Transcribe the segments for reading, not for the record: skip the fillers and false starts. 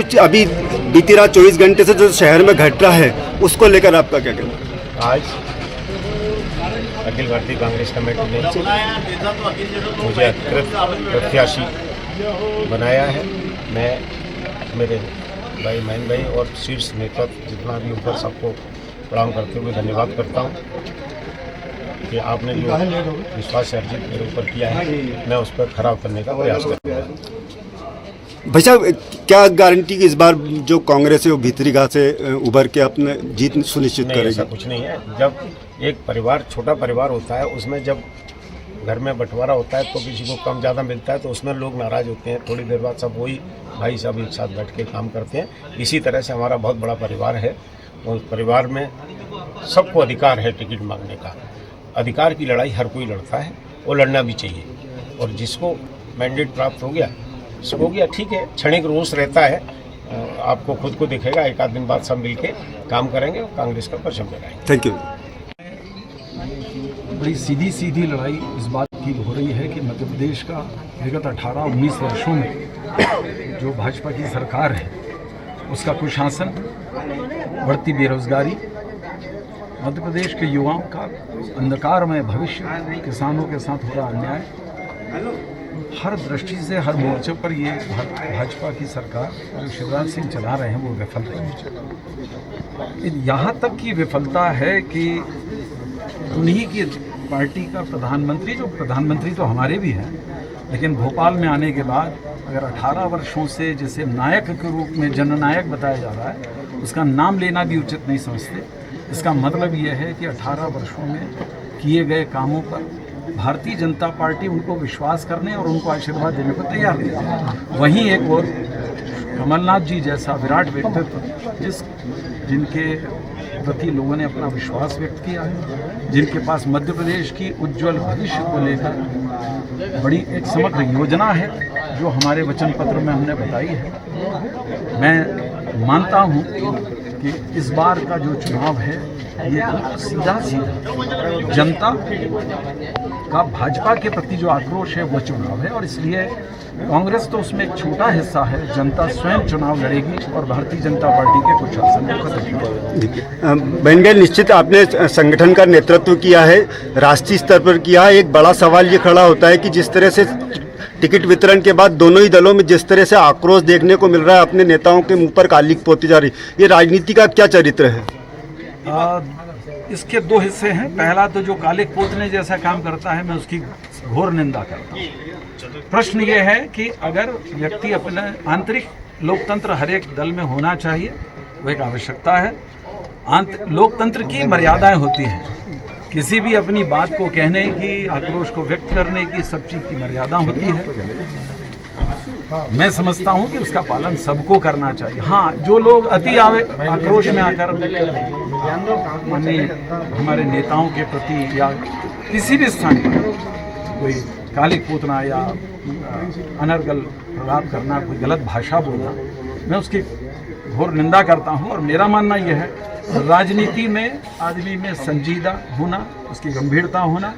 कुछ अभी बीती रात 24 घंटे से जो शहर में घट रहा है उसको लेकर आपका क्या कहना है? आज अखिल भारतीय कांग्रेस कमेटी ने मुझे अधिकृत प्रत्याशी बनाया है। मैं मेरे भाई महेंद्र भाई और शीर्ष नेतृत्व जितना भी ऊपर सबको प्रणाम करते हुए धन्यवाद करता हूँ कि आपने जो विश्वास अर्जित मेरे ऊपर किया है मैं उस पर खरा उतरने का प्रयास करूँगा। भाई साहब, क्या गारंटी कि इस बार जो कांग्रेस है वो भीतरी घात से उभर के अपने जीत सुनिश्चित करेगी? ऐसा कुछ नहीं है। जब एक परिवार छोटा परिवार होता है उसमें जब घर में बंटवारा होता है तो किसी को कम ज़्यादा मिलता है तो उसमें लोग नाराज़ होते हैं। थोड़ी देर बाद सब वही भाई सब एक साथ बैठ के काम करते हैं। इसी तरह से हमारा बहुत बड़ा परिवार है। उस परिवार में सबको अधिकार है टिकट मांगने का। अधिकार की लड़ाई हर कोई लड़ता है, वो लड़ना भी चाहिए। और जिसको मैंडेट प्राप्त हो गया हो गया, ठीक है। क्षणिक रोष रहता है, आपको खुद को दिखेगा। एक आध दिन बाद सब मिलके काम करेंगे और कांग्रेस का परचम लगाएंगे। Thank you. बड़ी सीधी लड़ाई इस बात की हो रही है कि मध्य प्रदेश का विगत 18-19 वर्षों में जो भाजपा की सरकार है उसका कुशासन, बढ़ती बेरोजगारी, मध्य प्रदेश के युवाओं का अंधकारमय भविष्य, किसानों के साथ हो रहा अन्याय, हर दृष्टि से हर मोर्चे पर ये भाजपा की सरकार जो शिवराज सिंह चला रहे हैं वो विफल रही है। यहाँ तक की विफलता है कि उन्हीं की पार्टी का प्रधानमंत्री, जो प्रधानमंत्री तो हमारे भी हैं, लेकिन भोपाल में आने के बाद अगर 18 वर्षों से जिसे नायक के रूप में जननायक बताया जा रहा है उसका नाम लेना भी उचित नहीं समझते। इसका मतलब ये है कि 18 वर्षों में किए गए कामों पर भारतीय जनता पार्टी उनको विश्वास करने और उनको आशीर्वाद देने को तैयार नहीं है। वहीं एक और कमलनाथ जी जैसा विराट व्यक्तित्व जिनके प्रति लोगों ने अपना विश्वास व्यक्त किया है, जिनके पास मध्य प्रदेश की उज्जवल भविष्य को लेकर बड़ी एक समग्र योजना है जो हमारे वचन पत्र में हमने बताई है। मैं मानता हूँ कि इस बार का जो चुनाव है ये सीधा जनता का भाजपा के प्रति जो आक्रोश है वो चुनाव है और इसलिए कांग्रेस तो उसमें एक छोटा हिस्सा है। जनता स्वयं चुनाव लड़ेगी और भारतीय जनता पार्टी के कुछ शासन को खत्म करेगी। बेनगल, निश्चित आपने संगठन का नेतृत्व किया है, राष्ट्रीय स्तर पर किया है। एक बड़ा सवाल ये खड़ा होता है कि जिस तरह से टिकट वितरण के बाद दोनों ही दलों में जिस तरह से आक्रोश देखने को मिल रहा है, अपने नेताओं के मुंह पर कालिक पोती जा रही, ये राजनीति का क्या चरित्र है? इसके दो हिस्से हैं। पहला तो जो कालिक पोतने जैसा काम करता है मैं उसकी घोर निंदा करता हूँ। प्रश्न ये है कि अगर व्यक्ति अपने आंतरिक लोकतंत्र हर एक दल में होना चाहिए, वो एक आवश्यकता है। लोकतंत्र की मर्यादाएं होती हैं। किसी भी अपनी बात को कहने की, आक्रोश को व्यक्त करने की, सब चीज़ की मर्यादा होती है। मैं समझता हूं कि उसका पालन सबको करना चाहिए। हाँ, जो लोग अति आक्रोश में आकर माननीय हमारे नेताओं के प्रति या किसी भी स्थान पर कोई कालिक पोतना या अनर्गल प्रलाप करना, कोई गलत भाषा बोलना, मैं उसकी घोर निंदा करता हूं। और मेरा मानना यह है राजनीति में आदमी में संजीदा होना, उसकी गंभीरता होना।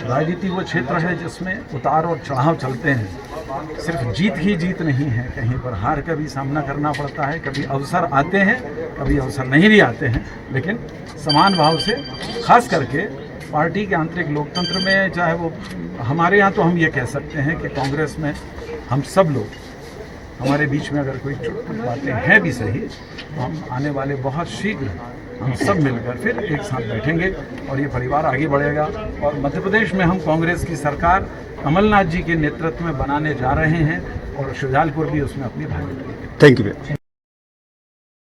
राजनीति वो क्षेत्र है जिसमें उतार और चढ़ाव चलते हैं। सिर्फ जीत ही जीत नहीं है, कहीं पर हार का भी सामना करना पड़ता है। कभी अवसर आते हैं, कभी अवसर नहीं भी आते हैं, लेकिन समान भाव से, खास करके पार्टी के आंतरिक लोकतंत्र में, चाहे वो हमारे यहाँ तो हम ये कह सकते हैं कि कांग्रेस में हम सब लोग, हमारे बीच में अगर कोई बातें हैं भी सही, तो हम आने वाले बहुत शीघ्र हम सब मिलकर फिर एक साथ बैठेंगे और ये परिवार आगे बढ़ेगा। और मध्य प्रदेश में हम कांग्रेस की सरकार कमलनाथ जी के नेतृत्व में बनाने जा रहे हैं और शुजालपुर भी उसमें अपनी भागीदारी। Thank you.